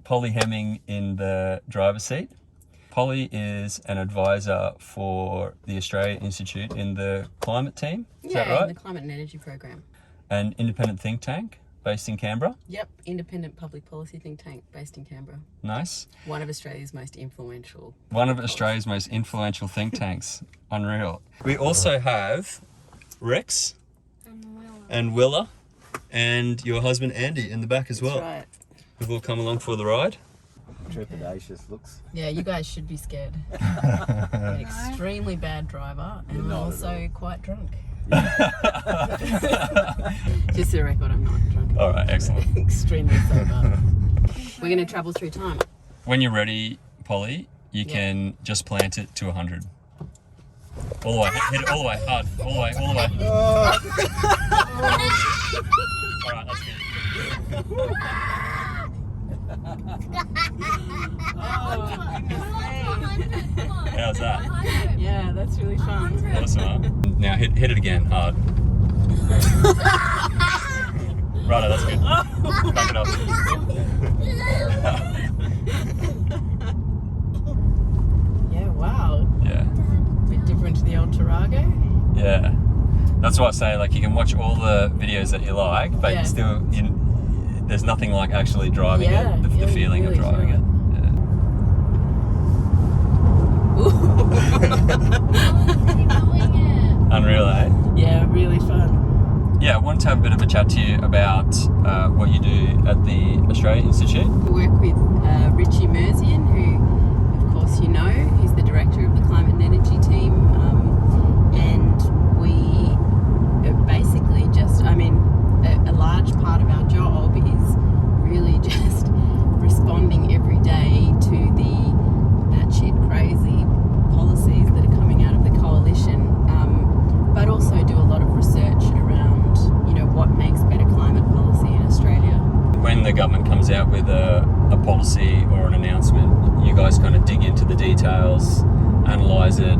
Polly Hemming in the driver's seat. Polly is an advisor for the Australia Institute in the climate team. Is that right? In the climate and energy program. An independent think tank based in Canberra. Yep, independent public policy think tank based in Canberra. Nice. One of Australia's most influential. Think tanks. Unreal. We also have Rex and Willa and your husband Andy in the back as well. That's right. Who've all come along for the ride. Trepidatious looks. Yeah, you guys should be scared. An extremely bad driver, and I'm also quite drunk. Just for the record, I'm not drunk. All right, excellent. Extremely sober. We're going to travel through time. When you're ready, Polly, you can just plant it to 100. All the way, hit it all the way, hard, all the way. All right, that's good. How's that? Yeah, that's really fun. Awesome, huh? Now hit it again, hard. Righto, that's good. Back it up. Yeah, wow. Yeah. Bit different to the old Tarago. Yeah. That's why I say, like, you can watch all the videos that you like, but you still, there's nothing like actually driving it, the feeling really of driving it. Unreal, eh? Yeah, really fun. Yeah, I wanted to have a bit of a chat to you about what you do at the Australia Institute. We work with Richie Merzian, who, of course, you know, he's the director of the climate and energy team. And we basically just, a large part of our job is really just responding every day to the batshit crazy policies that are coming out of the coalition, but also do a lot of research around, what makes better climate policy in Australia. When the government comes out with a policy or an announcement, you guys kind of dig into the details, analyse it,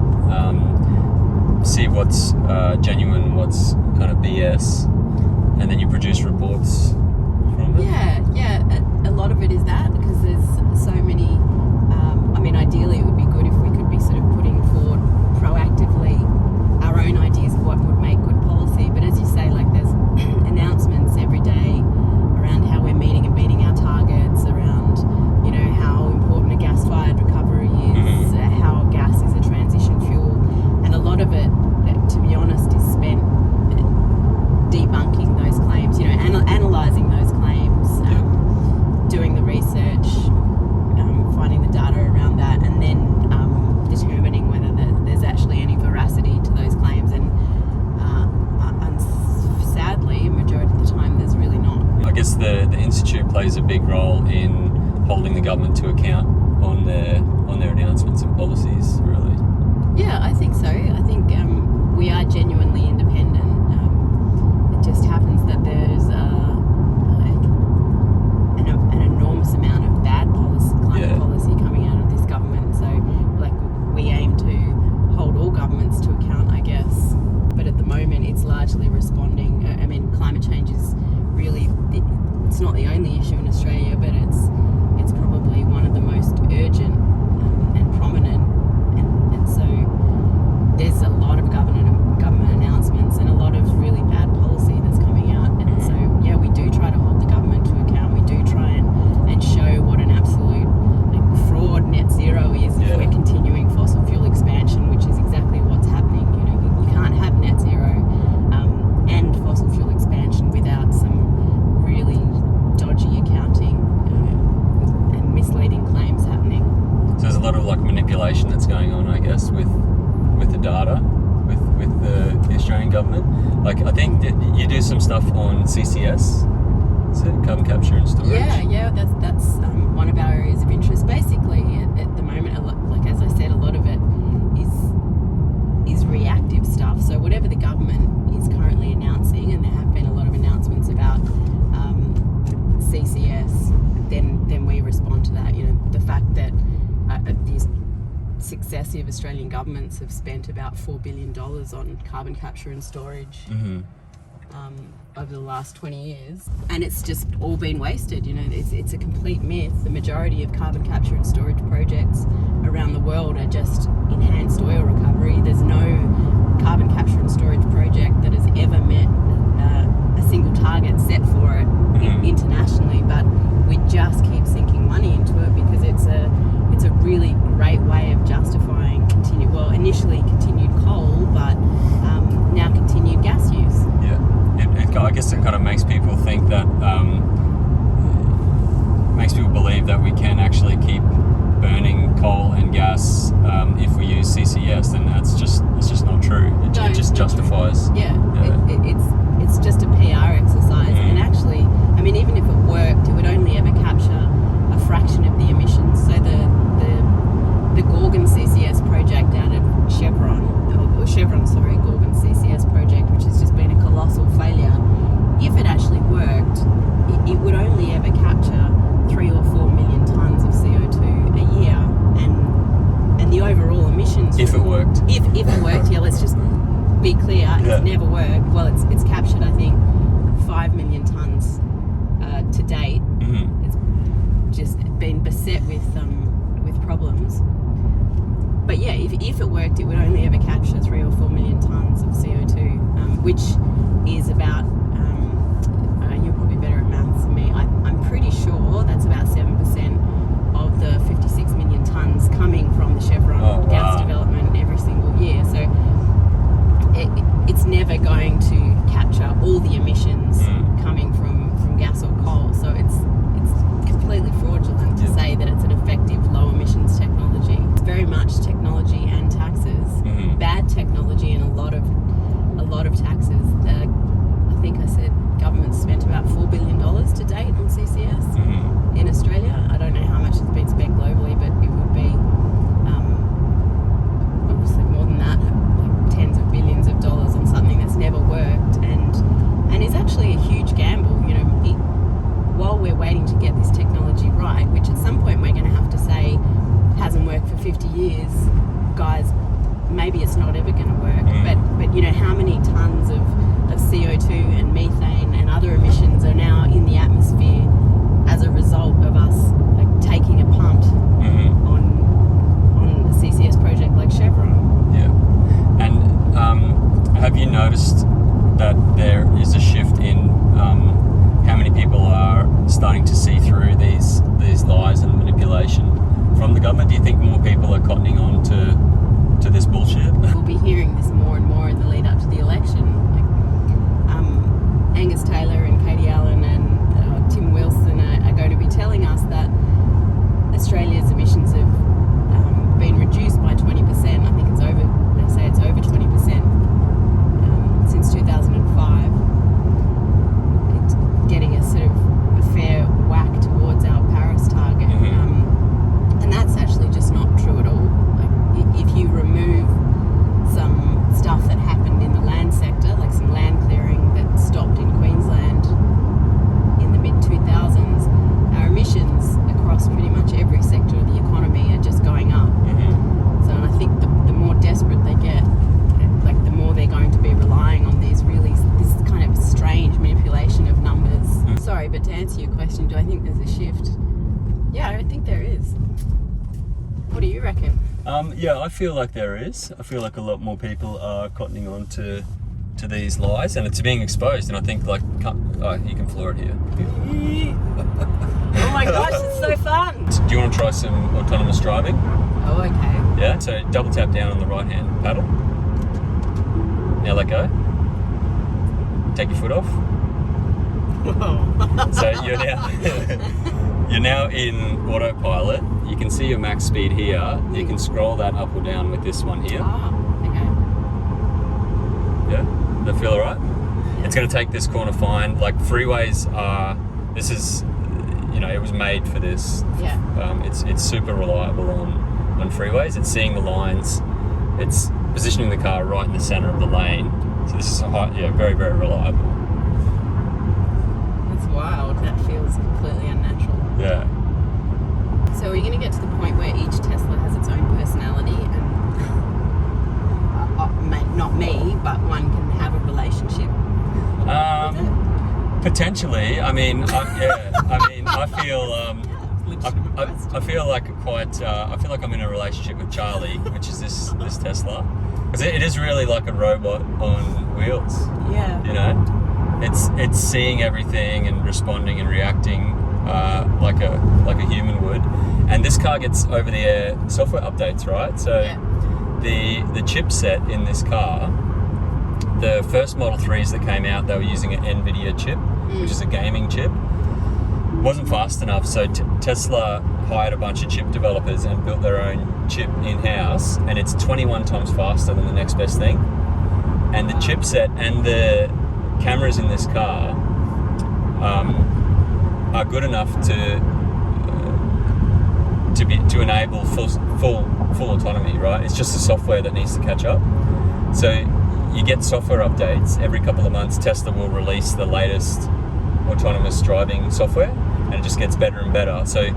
see what's genuine, what's kind of BS, and then you produce reports from it? Yeah, a lot of it is that, because there's so many, ideally it would be good if we could be sort of putting forward proactively our own ideas of what would make good policy, but as you say, like, there's announcements every day around how we're meeting and beating our targets, around, how important a gas-fired recovery is, how gas is a transition fuel, and a lot of it, to be honest, is spent debunking those claims, analysing those claims, doing the research, finding the data around that, and then determining whether there's actually any veracity to those claims. And sadly, majority of the time, there's really not. I guess the Institute plays a big role in holding the government to account on their announcements and policies, really. Yeah, I think so. I think we are genuinely independent. It just happens that there's an enormous amount of bad climate policy coming out of this government. So, we aim to hold all governments to account, I guess. But at the moment, it's largely responding. Climate change is really, it's not the only issue in Australia, but it's probably one of the most urgent and prominent. And so there's a lot of government announcements and a lot of really bad policy that's coming out. And so, we do try to hold the government to account. We do try and show what an absolute fraud net zero is if we're continuing fossil fuel expansion, which is exactly what's happening. You can't have net zero and fossil fuel expansion without some really dodgy accounting and misleading claims happening. So there's a lot of manipulation that's going on, I guess, with the data, with the Australian government. I think that you do some stuff on CCS, so carbon capture and storage. Yeah, that's one of our areas of interest. Basically, at the moment, as I said, a lot of it is reactive stuff. So whatever the government is currently announcing, and there have been a lot of announcements about CCS, then we respond to that. The fact that these successive Australian governments have spent about $4 billion on carbon capture and storage. over the last 20 years, and it's just all been wasted. It's a complete myth. The majority of carbon capture and storage projects around the world are just enhanced oil recovery. There's no carbon capture and storage project that has ever met a single target set for it internationally, but we just keep sinking money into it because it's a really great way of justifying initially continued coal, but now continued gas use. I guess it kind of makes people think that, makes people believe that we can actually keep burning coal and gas if we use CCS, and it's just not true. It just justifies. It's just a PR exercise, and actually, I mean, even if it worked, it would only ever capture a fraction of the emissions. So the Gorgon CCS project out of Gorgon CCS project, which has just been a colossal failure. If it actually worked, it would only ever capture 3 or 4 million tonnes of CO2 a year, and the overall emissions. If it worked. If it worked, let's just be clear. It's never worked. Well, it's captured, I think, 5 million tonnes to date. It's just been beset with problems. But if it worked, it would only ever capture 3 or 4 million tonnes of CO2, which is about, you're probably better at maths than me, I'm pretty sure that's about 7% of the 56 million tonnes coming from the Chevron gas development every single year. So it's never going to capture all the emissions coming from gas or coal. So it's completely fraudulent to say that it's an effective low emissions technology. It's very much technology and taxes. Bad technology and a lot of taxes. I think I said government's spent about $4 billion to date on CCS in Australia. I don't know how much has been spent globally, but it would be obviously more than that, like tens of billions of dollars on something that's never worked and is actually a huge gamble. While we're waiting to get this technology right, which at some point we're going to have to say hasn't worked for 50 years, guys, maybe it's not ever going to work. But how many tons of CO2 and methane and other emissions are now in the atmosphere as a result of us taking a punt on a CCS project like Chevron? And have you noticed that there is a shift in how many people are starting to see through these lies and manipulation from the government? Do you think more people are cottoning on to this bullshit? We'll be hearing this more and more in the lead up to the election. Angus Taylor and Katie Allen and Tim Wilson are going to be telling us that Australia's emissions have been reduced by 20%. I think they say it's over 20% since 2005. It's getting a sort of a fair whack towards our Paris target. And that's actually just not true at all. If you remove some stuff that happened in the land sector, like some land clearing that stopped in Queensland in the mid-2000s, our emissions across pretty much every sector of the economy are just going up. So and I think the more desperate they get, the more they're going to be relying on this kind of strange manipulation of numbers. Sorry, but to answer your question, do I think there's a shift? Yeah, I think there is. What do you reckon? I feel like there is. I feel like a lot more people are cottoning on to these lies, and it's being exposed. And I think you can floor it here. Oh my gosh, it's so fun! Do you want to try some autonomous driving? Oh, okay. Yeah. So double tap down on the right hand paddle. Now let go. Take your foot off. Whoa. So you're now in autopilot. You can see your max speed here. You can scroll that up or down with this one here. Okay. Yeah? Does that feel alright? Yeah. It's going to take this corner fine. Freeways are, this is, it was made for this. Yeah. It's super reliable on freeways. It's seeing the lines. It's positioning the car right in the center of the lane. So this is very, very reliable. That's wild. That feels completely unnatural. Yeah. So are you going to get to the point where each Tesla has its own personality and not me, but one can have a relationship? Potentially. I mean, I feel I feel like I feel like I'm in a relationship with Charlie, which is this Tesla, because it is really like a robot on wheels. Yeah. You know, it's seeing everything and responding and reacting like a human would. And this car gets over-the-air software updates, right? So the chipset in this car, the first Model 3s that came out, they were using an NVIDIA chip, which is a gaming chip. Wasn't fast enough, so Tesla hired a bunch of chip developers and built their own chip in-house, and it's 21 times faster than the next best thing. And the chipset and the cameras in this car are good enough to enable full autonomy, right? It's just the software that needs to catch up. So you get software updates every couple of months. Tesla will release the latest autonomous driving software, and it just gets better and better. So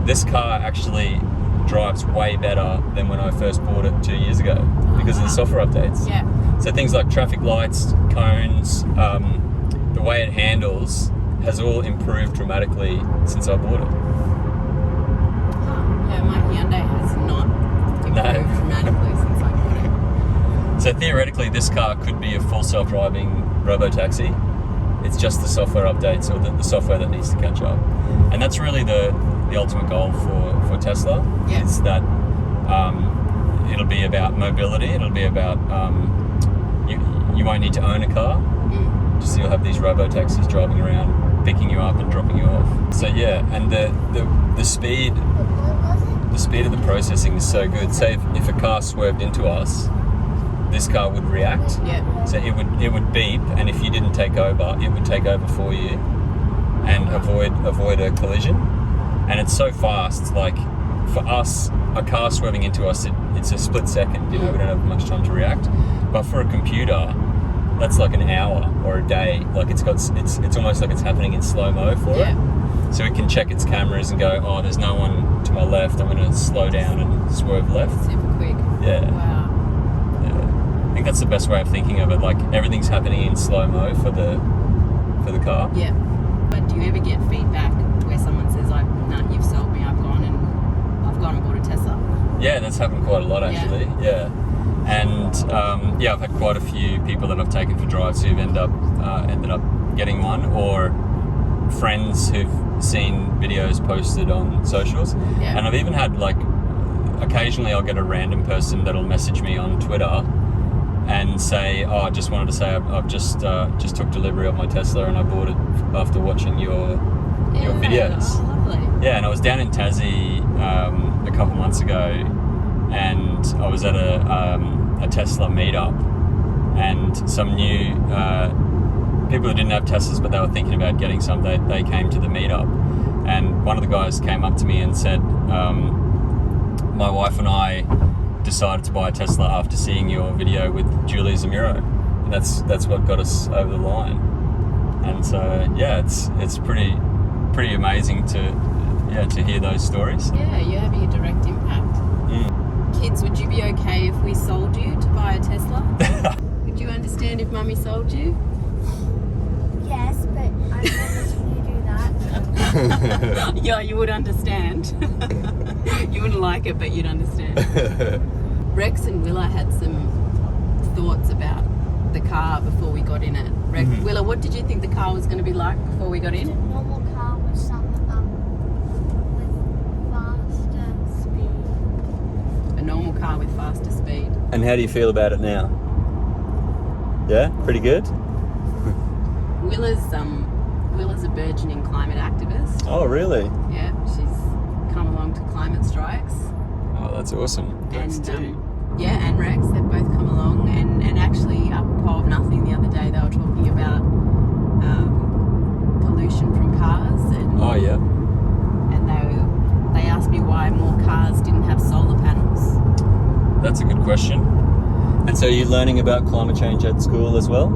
this car actually drives way better than when I first bought it 2 years ago because of the software updates. Yeah. So things like traffic lights, cones, the way it handles has all improved dramatically since I bought it. Yeah, my Hyundai has not improved dramatically since I bought it. So theoretically, this car could be a full self-driving robo-taxi. It's just the software updates or the software that needs to catch up. And that's really the ultimate goal for Tesla, is that it'll be about mobility. It'll be about you won't need to own a car. Just you'll have these robo-taxis driving around, picking you up and dropping you off. So yeah, and the speed of the processing is so good. Say if a car swerved into us, this car would react. Yeah. So it would beep, and if you didn't take over, it would take over for you and avoid a collision. And it's so fast. Like for us, a car swerving into us, it's a split second. You know, we don't have much time to react. But for a computer, that's like an hour or a day. Like it's almost like it's happening in slow-mo for it. So it can check its cameras and go, oh, there's no one to my left. I'm going to slow down and swerve left. Super quick. Yeah. Wow. I think that's the best way of thinking of it. Like everything's happening in slow-mo for the car. Yeah. But do you ever get feedback where someone says, like, nah, you've sold me, I've gone and bought a Tesla? Yeah, that's happened quite a lot actually. Yeah. And I've had quite a few people that I've taken for drives who've ended up getting one, or friends who've seen videos posted on socials. Yeah. And I've even had, like, occasionally I'll get a random person that'll message me on Twitter and say, oh, I just wanted to say I've just took delivery of my Tesla and I bought it after watching your videos. Oh, lovely. Yeah, and I was down in Tassie a couple months ago, and I was at a Tesla meetup, and some new people who didn't have Teslas but they were thinking about getting some, they came to the meetup, and one of the guys came up to me and said, my wife and I decided to buy a Tesla after seeing your video with Julie Zamiro, and that's what got us over the line. And so yeah, it's pretty amazing to hear those stories. Yeah, you're having a direct impact. Kids, would you be okay if we sold you to buy a Tesla? Would you understand if Mummy sold you? Yes, but I promise you do that. Yeah, you would understand. You wouldn't like it, but you'd understand. Rex and Willa had some thoughts about the car before we got in it. Willa, what did you think the car was going to be like before we got in? A normal car with some with faster speed. A normal car with faster speed. And how do you feel about it now? Yeah, pretty good. Willa's a burgeoning climate activist. Oh, really? Yeah, she's come along to climate strikes. Oh, that's awesome. And Rex, they've both come along, and actually, apropos of nothing, the other day they were talking about pollution from cars, and they asked me why more cars didn't have solar panels. That's a good question. And so you're learning about climate change at school as well?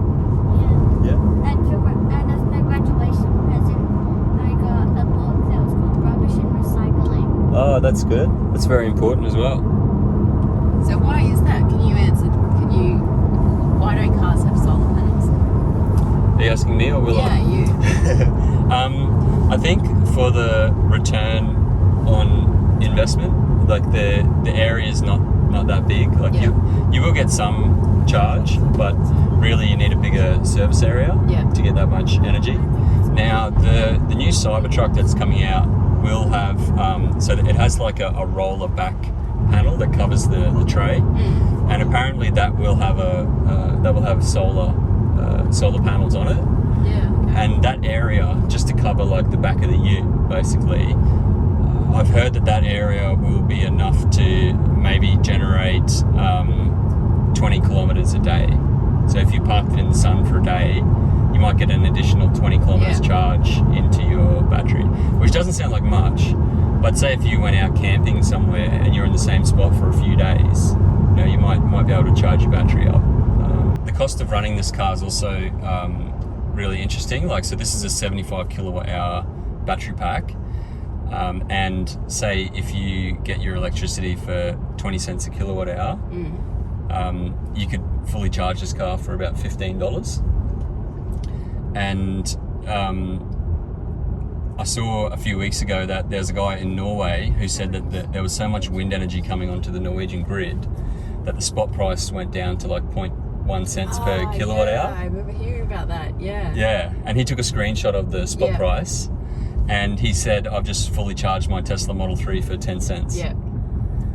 Yeah. Yeah. And as my graduation present, I got a book that was called Rubbish and Recycling. Oh, that's good. That's very important as well. So why is that? Why don't cars have solar panels? Are you asking me or will Yeah, I? you. I think for the return on investment, like the area is not that big. Like Yeah. you will get some charge, but really you need a bigger service area Yeah. to get that much energy. Now the new Cybertruck that's coming out will have so that it has like a roller back panel that covers the tray, and apparently that will have solar panels on it. Yeah. And that area, just to cover like the back of the ute, basically, I've heard that area will be enough to maybe generate 20 kilometers a day. So if you parked it in the sun for a day, you might get an additional 20 kilometers charge into your battery, which doesn't sound like much. But say if you went out camping somewhere and you're in the same spot for a few days, you might be able to charge your battery up. The cost of running this car is also really interesting. So this is a 75 kilowatt hour battery pack, and say if you get your electricity for 20 cents a kilowatt hour, you could fully charge this car for about $15. And I saw a few weeks ago that there's a guy in Norway who said that there was so much wind energy coming onto the Norwegian grid that the spot price went down to like 0.1 cents per kilowatt hour. I remember hearing about that. Yeah. Yeah, and he took a screenshot of the spot price, and he said, I've just fully charged my Tesla Model 3 for 10 cents. Yeah.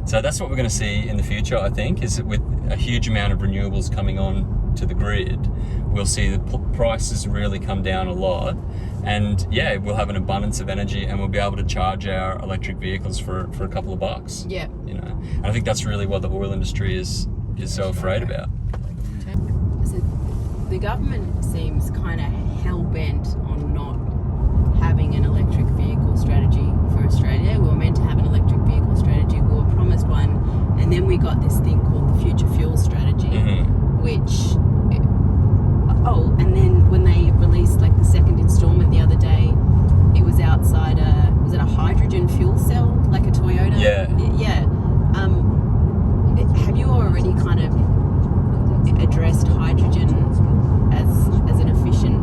So that's what we're going to see in the future, I think, is that with a huge amount of renewables coming on to the grid, we'll see the prices really come down a lot. And yeah, we'll have an abundance of energy, and we'll be able to charge our electric vehicles for a couple of bucks. Yeah. And I think that's really what the oil industry is so afraid about. So the government seems kind of hell-bent on not having an electric vehicle strategy for Australia. We were meant to have an electric vehicle strategy. We were promised one, and then we got this thing called the Future Fuel Strategy, which... Oh, and then when they released like the second installment the other day, it was outside was it a hydrogen fuel cell, like a Toyota? Yeah. Yeah. Have you already kind of addressed hydrogen as an efficient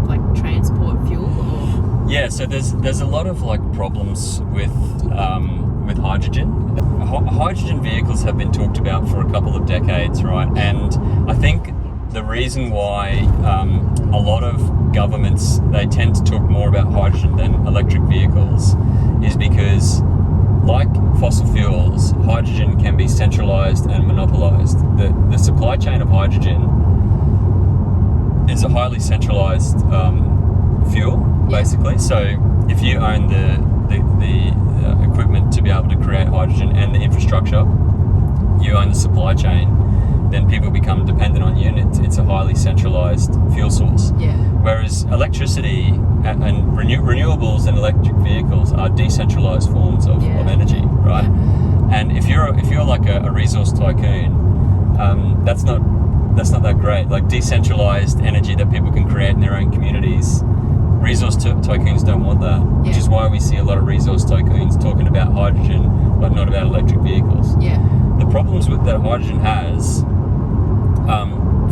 like transport fuel? Or? Yeah, so there's a lot of like problems with hydrogen. Hydrogen vehicles have been talked about for a couple of decades, right? And I think the reason why a lot of governments, they tend to talk more about hydrogen than electric vehicles is because, like fossil fuels, hydrogen can be centralized and monopolized. The supply chain of hydrogen is a highly centralized fuel, basically. So if you own the equipment to be able to create hydrogen and the infrastructure, you own the supply chain, then people become dependent on you, and it's a highly centralized fuel source. Yeah. Whereas electricity and renewables and electric vehicles are decentralized forms of energy, right? Yeah. And if you're like a resource tycoon, that's not that great. Like decentralized energy that people can create in their own communities, resource tycoons don't want that, which is why we see a lot of resource tycoons talking about hydrogen but not about electric vehicles. Yeah. The problems that hydrogen has,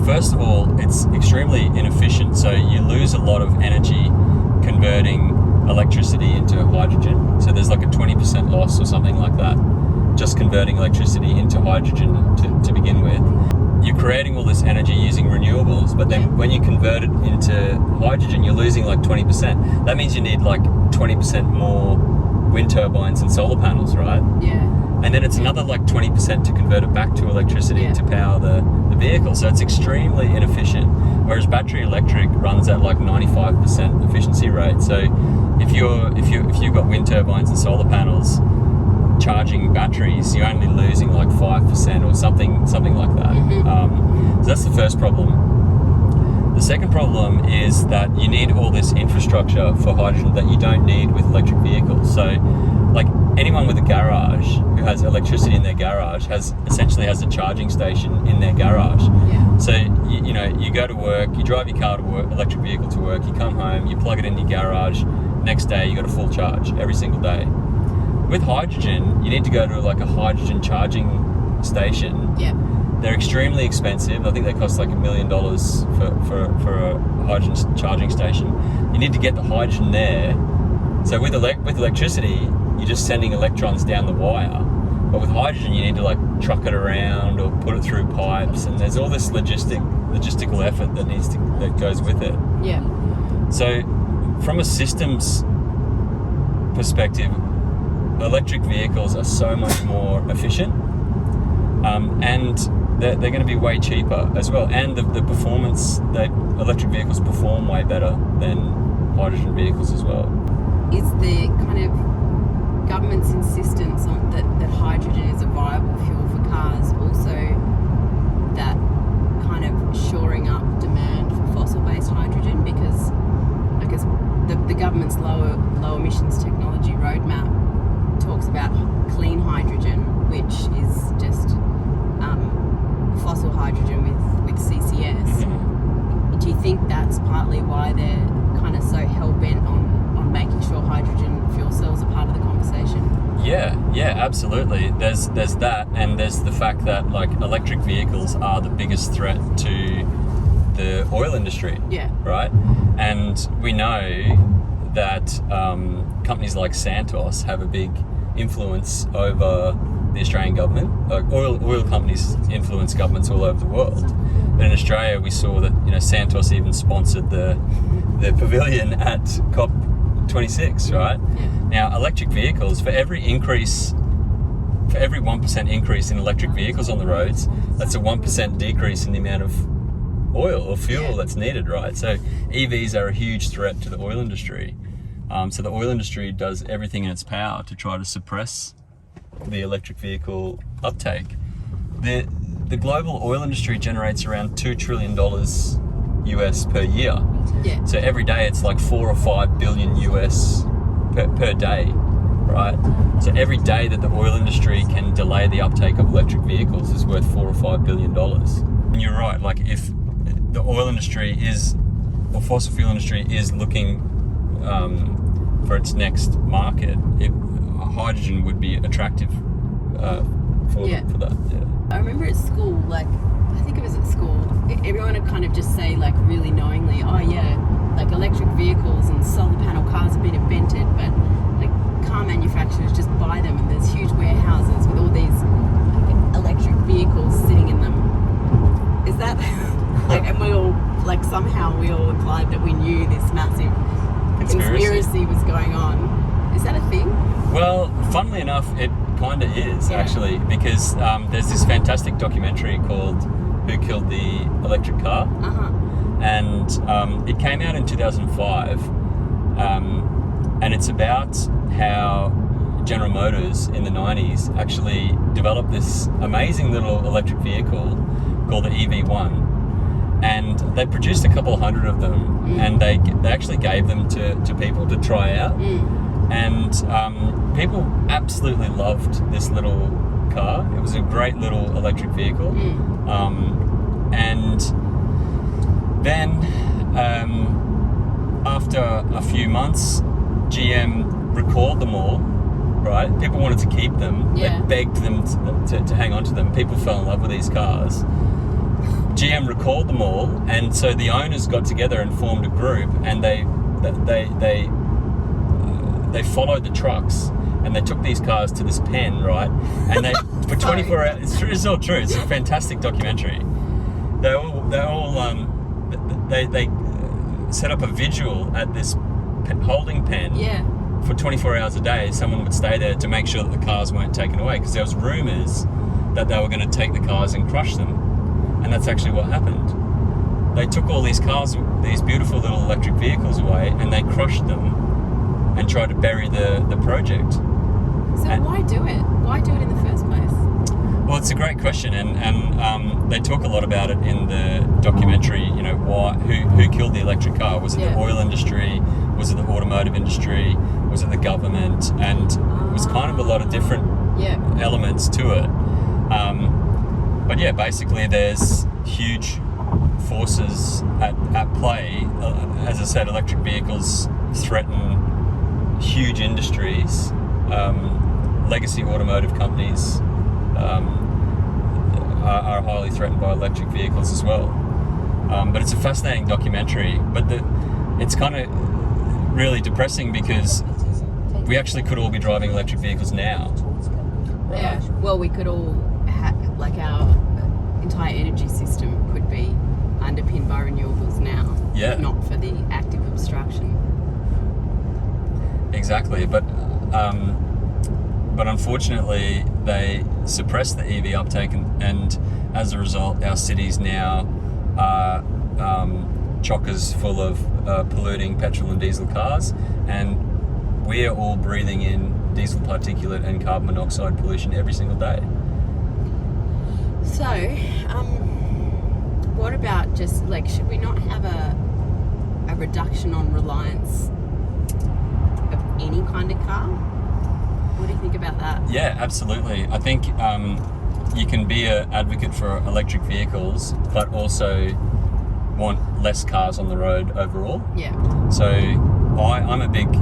first of all, it's extremely inefficient. So you lose a lot of energy converting electricity into hydrogen. So there's like a 20% loss or something like that, just converting electricity into hydrogen to begin with. You're creating all this energy using renewables, but then when you convert it into hydrogen, you're losing like 20%. That means you need like 20% more wind turbines and solar panels, right? Yeah. And then it's another like 20% to convert it back to electricity to power the vehicle. So it's extremely inefficient. Whereas battery electric runs at like 95% efficiency rate. So if you've got wind turbines and solar panels charging batteries, you're only losing like 5% or something like that. So that's the first problem. The second problem is that you need all this infrastructure for hydrogen that you don't need with electric vehicles. So like anyone with a garage who has electricity in their garage essentially has a charging station in their garage. Yeah. So you go to work, you drive your car to work, electric vehicle to work, you come home, you plug it in your garage, next day you got a full charge every single day. With hydrogen, you need to go to like a hydrogen charging station. Yeah. They're extremely expensive. I think they cost like $1 million for a hydrogen charging station. you need to get the hydrogen there. So with electricity, you're just sending electrons down the wire. But with hydrogen, you need to like truck it around or put it through pipes, and there's all this logistical effort that goes with it. Yeah. So from a systems perspective, electric vehicles are so much more efficient, and they're going to be way cheaper as well. And the performance, electric vehicles perform way better than hydrogen vehicles as well. Is the kind of government's insistence on that hydrogen is a viable fuel for cars also that kind of shoring up demand for fossil-based hydrogen? Because I guess the government's low emissions technology roadmap talks about clean hydrogen, which is just fossil hydrogen with CCS. Mm-hmm. Do you think that's partly why they're kind of so hell-bent on making sure hydrogen fuel cells are part of the conversation? Yeah, absolutely. There's that, and there's the fact that like electric vehicles are the biggest threat to the oil industry. Yeah. Right? And we know that companies like Santos have a big influence over the Australian government. Like oil companies influence governments all over the world. But in Australia, we saw that Santos even sponsored the pavilion at COP26, right? Yeah. Now, electric vehicles, for every 1% increase in electric vehicles on the roads, that's a 1% decrease in the amount of oil or fuel that's needed, right? So EVs are a huge threat to the oil industry. So the oil industry does everything in its power to try to suppress the electric vehicle uptake. The global oil industry generates around $2 trillion US per year. Yeah. So every day it's like 4 or 5 billion US per day, right? So every day that the oil industry can delay the uptake of electric vehicles is worth $4 or $5 billion. And you're right, like if the oil industry or fossil fuel industry is looking for its next market, hydrogen would be attractive for that. Yeah. I remember at school, like, I think it was at school, everyone would kind of just say, like, really knowingly, oh yeah, like electric vehicles and solar panel cars have been invented, but like car manufacturers just buy them, and there's huge warehouses with all these electric vehicles sitting in them. Is that like, and we all, like, somehow we all implied that we knew this massive conspiracy was going on. Is that a thing? Well, funnily enough, it kind of is, actually, because there's this fantastic documentary called Who Killed the Electric Car? And it came out in 2005, and it's about how General Motors in the 90s actually developed this amazing little electric vehicle called the EV1. And they produced a couple hundred of them, and they actually gave them to people to try out. And people absolutely loved this little car. It was a great little electric vehicle. And then after a few months, GM recalled them all, right? People wanted to keep them. Yeah. They begged them to hang on to them. People fell in love with these cars. GM recalled them all, and so the owners got together and formed a group, and they followed the trucks, and they took these cars to this pen, right? And they for 24 hours. It's all true. It's a fantastic documentary. They set up a vigil at this holding pen. Yeah. For 24 hours a day. Someone would stay there to make sure that the cars weren't taken away, because there was rumours that they were going to take the cars and crush them. And that's actually what happened. They took all these cars, these beautiful little electric vehicles away, and they crushed them and tried to bury the project. So why do it? Why do it in the first place? Well, it's a great question, and they talk a lot about it in the documentary. You know, who killed the electric car? Was it the oil industry? Was it the automotive industry? Was it the government? And it was kind of a lot of different elements to it. But yeah, basically there's huge forces at play. As I said, electric vehicles threaten huge industries. Legacy automotive companies are highly threatened by electric vehicles as well. But it's a fascinating documentary. But it's kind of really depressing because we actually could all be driving electric vehicles now. Yeah. Well, we could all like our entire energy system could be underpinned by renewables now. Yeah. If not for the active obstruction. Exactly, but unfortunately they suppress the EV uptake, and as a result, our cities now are chockers full of polluting petrol and diesel cars, and we're all breathing in diesel particulate and carbon monoxide pollution every single day. So, what about just like, should we not have a reduction on reliance of any kind of car? What do you think about that? Yeah, absolutely. I think you can be an advocate for electric vehicles, but also want less cars on the road overall. Yeah. So I'm a big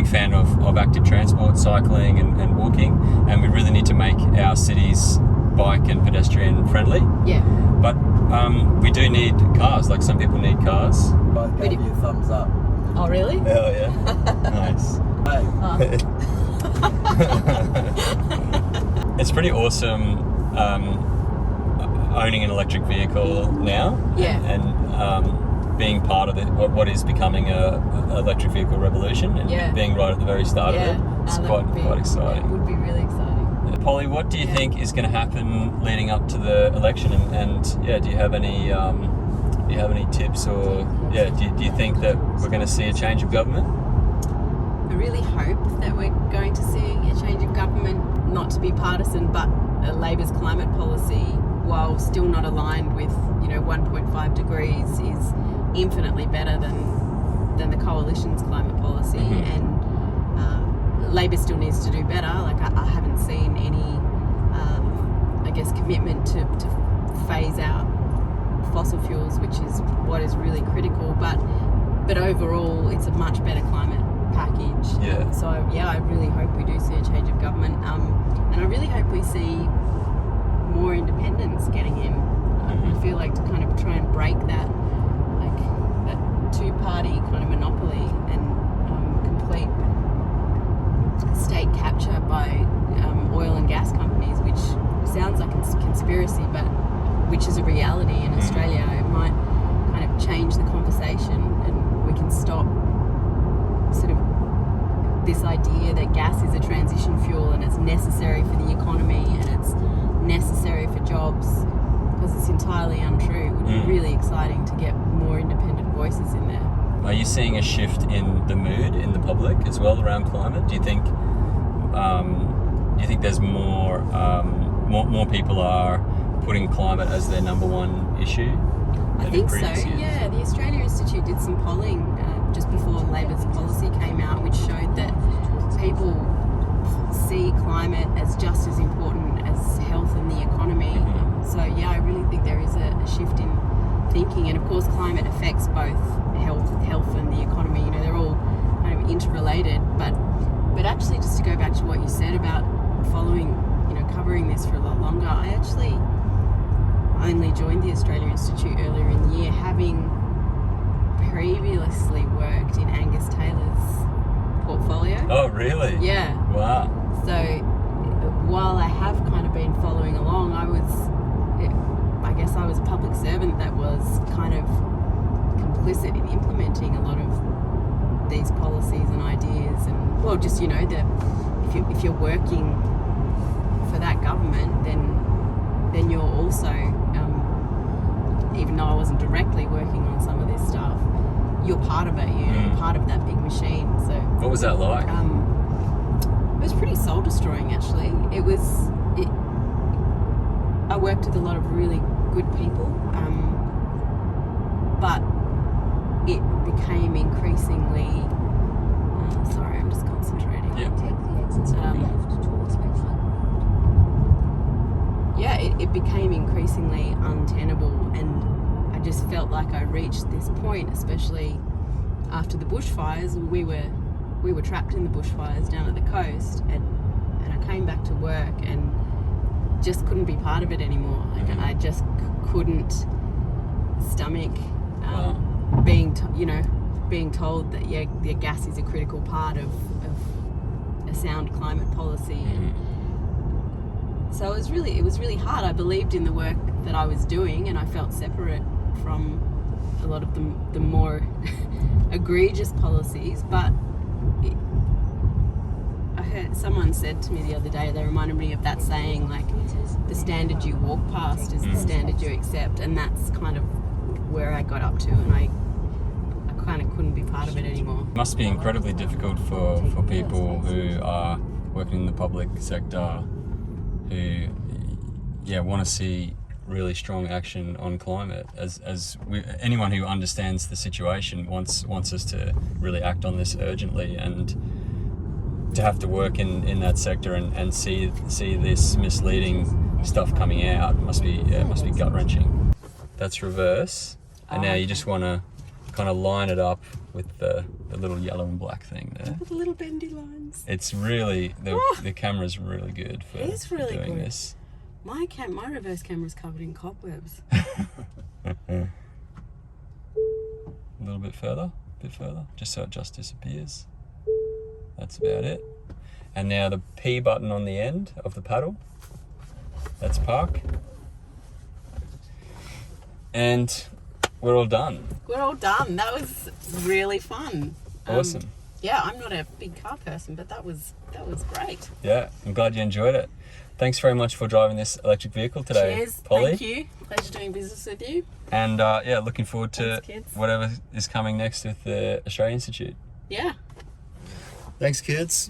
fan of active transport, cycling and walking, and we really need to make our cities bike and pedestrian friendly. Yeah. But we do need cars. Like, some people need cars. Both gave you a thumbs up. Oh, really? Oh yeah. Nice. Hey, It's pretty awesome owning an electric vehicle now. Yeah. And being part of what is becoming a electric vehicle revolution, and Yeah. being right at the very start of it. It's that quite would be- exciting. It would be really exciting. Yeah. Polly, what do you think is going to happen leading up to the election? And do you have any tips, or do you think that we're going to see a change of government? I really hope that we're going to see a change of government, not to be partisan, but Labor's climate policy, while still not aligned with 1.5 degrees, is infinitely better than the coalition's climate policy. Mm-hmm. And Labor still needs to do better. Like, I haven't seen any commitment to phase out fossil fuels, which is what is really critical, but overall it's a much better climate package. Yeah. So I really hope we do see a change of government, and I really hope we see more independents getting in. I feel like to kind of try and break that two-party kind of monopoly and complete state capture by oil and gas companies, which sounds like a conspiracy, but which is a reality in Australia. It might kind of change the conversation, and we can stop sort of this idea that gas is a transition fuel and it's necessary for the economy and it's necessary for jobs, because it's entirely untrue. It would be really exciting to get more independent voices in there. Are you seeing a shift in the mood in the public as well around climate? Do you think there's more people are putting climate as their number one issue? I think so, yeah. The Australia Institute did some polling just before Labor's policy came out, which showed that people see climate as just as important as health and the economy. So yeah, I really think there is a shift in thinking, and of course climate affects both health and the economy. They're all kind of interrelated, but actually, just to go back to what you said about covering this for a lot longer, I actually only joined the Australia Institute earlier in the year, having previously worked in Angus Taylor's portfolio. Oh, really? Yeah. Wow. So while I have kind of been following along, I guess I was a public servant that was kind of complicit in implementing a lot of these policies and ideas, and just that if you're working for that government, then you're also, even though I wasn't directly working on some of this stuff, you're part of it. You're part of that big machine. So what was that like? It was pretty soul destroying, actually. I worked with a lot of really good people, but it became increasingly. Sorry, I'm just concentrating. Yeah. Take the exit to the left towards Beckman. It became increasingly untenable, and I just felt like I reached this point, especially after the bushfires. We were trapped in the bushfires down at the coast, and I came back to work and just couldn't be part of it anymore. I just couldn't stomach being being told that gas is a critical part of a sound climate policy, and so it was really hard. I believed in the work that I was doing, and I felt separate from a lot of the more egregious policies. But I heard someone said to me the other day, they reminded me of that saying, like, the standard you walk past is the standard you accept, and that's kind of where I got up to, and I kind of couldn't be part of it anymore. It must be incredibly difficult for people who are working in the public sector who want to see really strong action on climate. Anyone who understands the situation wants us to really act on this urgently, and to have to work in that sector and see this misleading stuff coming out must be gut wrenching. That's reverse, and now you just want to kind of line it up with the little yellow and black thing there. With the little bendy lines. It's really the camera's really good for It is really doing good. this. My reverse camera's covered in cobwebs. A little bit further, just so it just disappears. That's about it. And now the P button on the end of the paddle. That's park. And we're all done. We're all done. That was really fun. Awesome. Yeah, I'm not a big car person, but that was great. Yeah, I'm glad you enjoyed it. Thanks very much for driving this electric vehicle today, Cheers. Polly. Thank you. Pleasure doing business with you. And looking forward to Thanks, kids. whatever is coming next with the Australia Institute. Yeah. Thanks, kids.